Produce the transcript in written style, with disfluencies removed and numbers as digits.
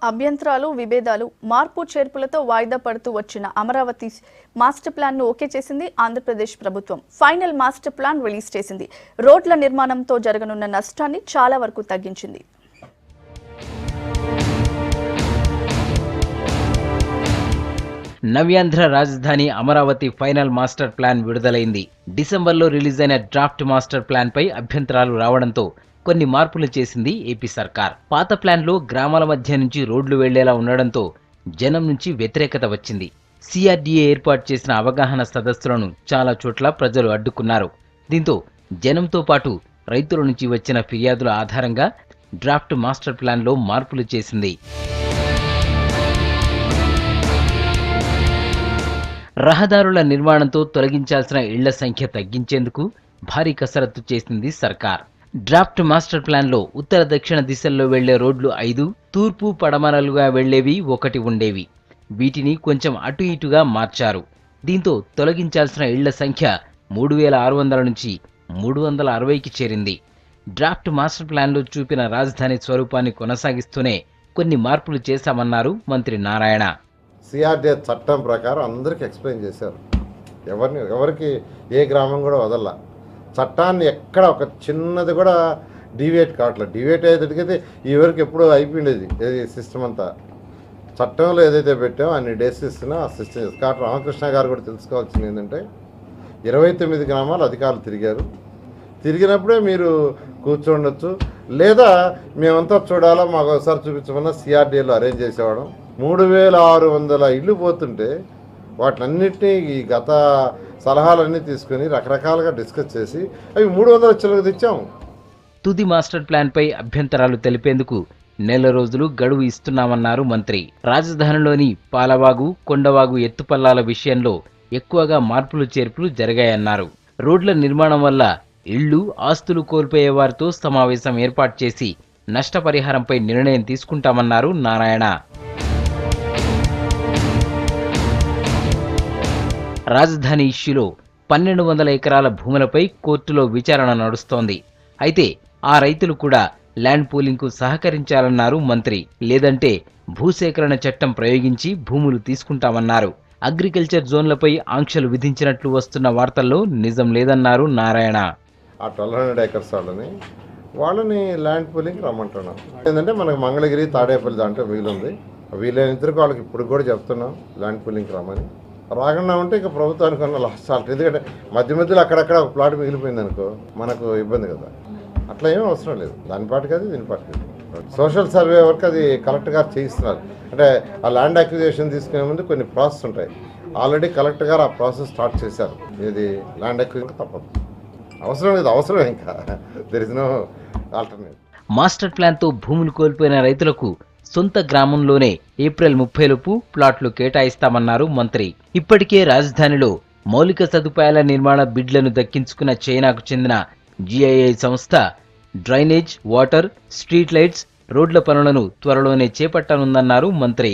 అభ్యంతరాలు, విభేదాలు, మార్పు చేర్పులతో వాయిదా పడుతూ వచ్చిన అమరావతి మాస్టర్ ప్లాన్ ను ఓకే చేసింది ఆంధ్రప్రదేశ్ ప్రభుత్వం. ఫైనల్ మాస్టర్ ప్లాన్ రిలీజ్ చేసింది. రోడ్ల నిర్మాణంతో జరగనున్న నష్టాన్ని చాలా వరకు తగ్గించింది. నవ్యాంధ్ర రాజధాని అమరావతి ఫైనల్ మాస్టర్ ప్లాన్ విడుదలైంది. డిసెంబర్లో రిలీజ్ అయిన డ్రాఫ్ట్ మాస్టర్ ప్లాన్ పై అభ్యంతరాలు రావడంతో కొన్ని మార్పులు చేసింది ఏపీ సర్కార్. పాత ప్లాన్లో గ్రామాల మధ్య నుంచి రోడ్లు వెళ్లేలా ఉండడంతో జనం నుంచి వ్యతిరేకత వచ్చింది. సిఆర్డీఏ ఏర్పాటు చేసిన అవగాహన సదస్సులను చాలా చోట్ల ప్రజలు అడ్డుకున్నారు. దీంతో జనంతో పాటు రైతుల నుంచి వచ్చిన ఫిర్యాదుల ఆధారంగా డ్రాఫ్ట్ మాస్టర్ ప్లాన్లో మార్పులు చేసింది. రహదారుల నిర్మాణంతో తొలగించాల్సిన ఇళ్ల సంఖ్య తగ్గించేందుకు భారీ కసరత్తు చేసింది సర్కార్. డ్రాఫ్ట్ మాస్టర్ ప్లాన్లో ఉత్తర దక్షిణ దిశల్లో వెళ్లే రోడ్లు 5, తూర్పు పడమరలుగా వెళ్లేవి 1 ఉండేవి. వీటిని కొంచెం అటు ఇటుగా మార్చారు. దీంతో తొలగించాల్సిన ఇళ్ల సంఖ్య 3600 నుంచి 360కి చేరింది. డ్రాఫ్ట్ మాస్టర్ ప్లాన్లో చూపిన రాజధాని స్వరూపాన్ని కొనసాగిస్తూనే కొన్ని మార్పులు చేశామన్నారు మంత్రి నారాయణ. సిఆర్డీఏ చట్టం ప్రకారం అందరికీ ఎక్స్ప్లెయిన్ చేశారు. ఎవరికి ఏ గ్రామం కూడా వదల. చట్టాన్ని ఎక్కడ ఒక చిన్నది కూడా డివేట్ కావట్లేదు. డివేట్ అయ్యేటట్టుకైతే ఈ వరకు ఎప్పుడూ అయిపోయిండేది సిస్టమ్ అంతా. చట్టంలో ఏదైతే పెట్టామో అన్ని డేస్ ఇస్తున్నా ఆ సిస్టమ్. కాబట్టి రామకృష్ణ గారు కూడా తెలుసుకోవాల్సింది ఏంటంటే 29 గ్రామాలు అధికారులు తిరిగినప్పుడే మీరు కూర్చోండొచ్చు, లేదా మేమంతా చూడాలా మాకు ఒకసారి చూపించమన్నా సిఆర్డీఏలో అరేంజ్ చేసేవాడు. 3600 ఇళ్ళు పోతుంటే వాటినన్నింటినీ ఈ గత సలహాలన్నీ తీసుకుని రకరకాలుగా డిస్కస్ చేసి అవి 300 చిల్లరకు తెచ్చాము. తుది మాస్టర్ ప్లాన్ పై అభ్యంతరాలు తెలిపేందుకు నెల రోజులు గడువు ఇస్తున్నామన్నారు మంత్రి. రాజధానిలోని పాలవాగు, కొండవాగు ఎత్తుపల్లాల విషయంలో ఎక్కువగా మార్పులు చేర్పులు జరిగాయన్నారు. రోడ్ల నిర్మాణం వల్ల ఇళ్లు, ఆస్తులు కోల్పోయే వారితో సమావేశం ఏర్పాటు చేసి నష్టపరిహారంపై నిర్ణయం తీసుకుంటామన్నారు నారాయణ. రాజధాని ఇష్యూలో 1200 ఎకరాల భూములపై కోర్టులో విచారణ నడుస్తోంది. అయితే ఆ రైతులు కూడా ల్యాండ్ పూలింగ్కు సహకరించాలన్నారు మంత్రి. లేదంటే భూసేకరణ చట్టం ప్రయోగించి భూములు తీసుకుంటామన్నారు. అగ్రికల్చర్ జోన్లపై ఆంక్షలు విధించినట్లు వస్తున్న వార్తల్లో నిజం లేదన్నారు నారాయణ. ఆ 1200 ఎకర్స్ వాళ్ళని ల్యాండ్ పూలింగ్ రమ్మంటున్నాం. ఏంటంటే మనకు మంగళగిరి, తాడేపల్లి దాంట్లో వీలుంది. వీలైనంతరకు వాళ్ళకి ఇప్పుడు కూడా చెప్తున్నాం ల్యాండ్ పూలింగ్ రమ్మని. రాకుండా ఉంటే ఇక ప్రభుత్వానికి ఉన్న లాస్ట్ సాల్ట్. ఎందుకంటే మధ్యలో అక్కడక్కడ ఒక ప్లాట్ మిగిలిపోయింది అనుకో మనకు ఇబ్బంది కదా. అట్లా ఏమీ అవసరం లేదు. దాని పాటు కాదు దీని పాటు కాదు. సోషల్ సర్వే వరకు అది కలెక్టర్ గారు చేయిస్తున్నారు. అంటే ఆ ల్యాండ్ అక్విజిషన్ తీసుకునే ముందు కొన్ని ప్రాసెస్ ఉంటాయి. ఆల్రెడీ కలెక్టర్ గారు ఆ ప్రాసెస్ స్టార్ట్ చేశారు. ఇది ల్యాండ్ అక్విజిషన్ తప్పదు. అవసరం లేదు, అవసరమే, ఇంకా there is no alternative. Master ప్లాన్తో భూములు కోల్పోయిన రైతులకు సొంత గ్రామంలోనే ఏప్రిల్ 30లోపు ప్లాట్లు కేటాయిస్తామన్నారు మంత్రి. ఇప్పటికే రాజధానిలో మౌలిక సదుపాయాల నిర్మాణ బిడ్లను దక్కించుకున్న చైనాకు చెందిన GII సంస్థ డ్రైనేజ్, వాటర్, స్ట్రీట్ లైట్స్, రోడ్ల పనులను త్వరలోనే చేపట్టనుందన్నారు మంత్రి.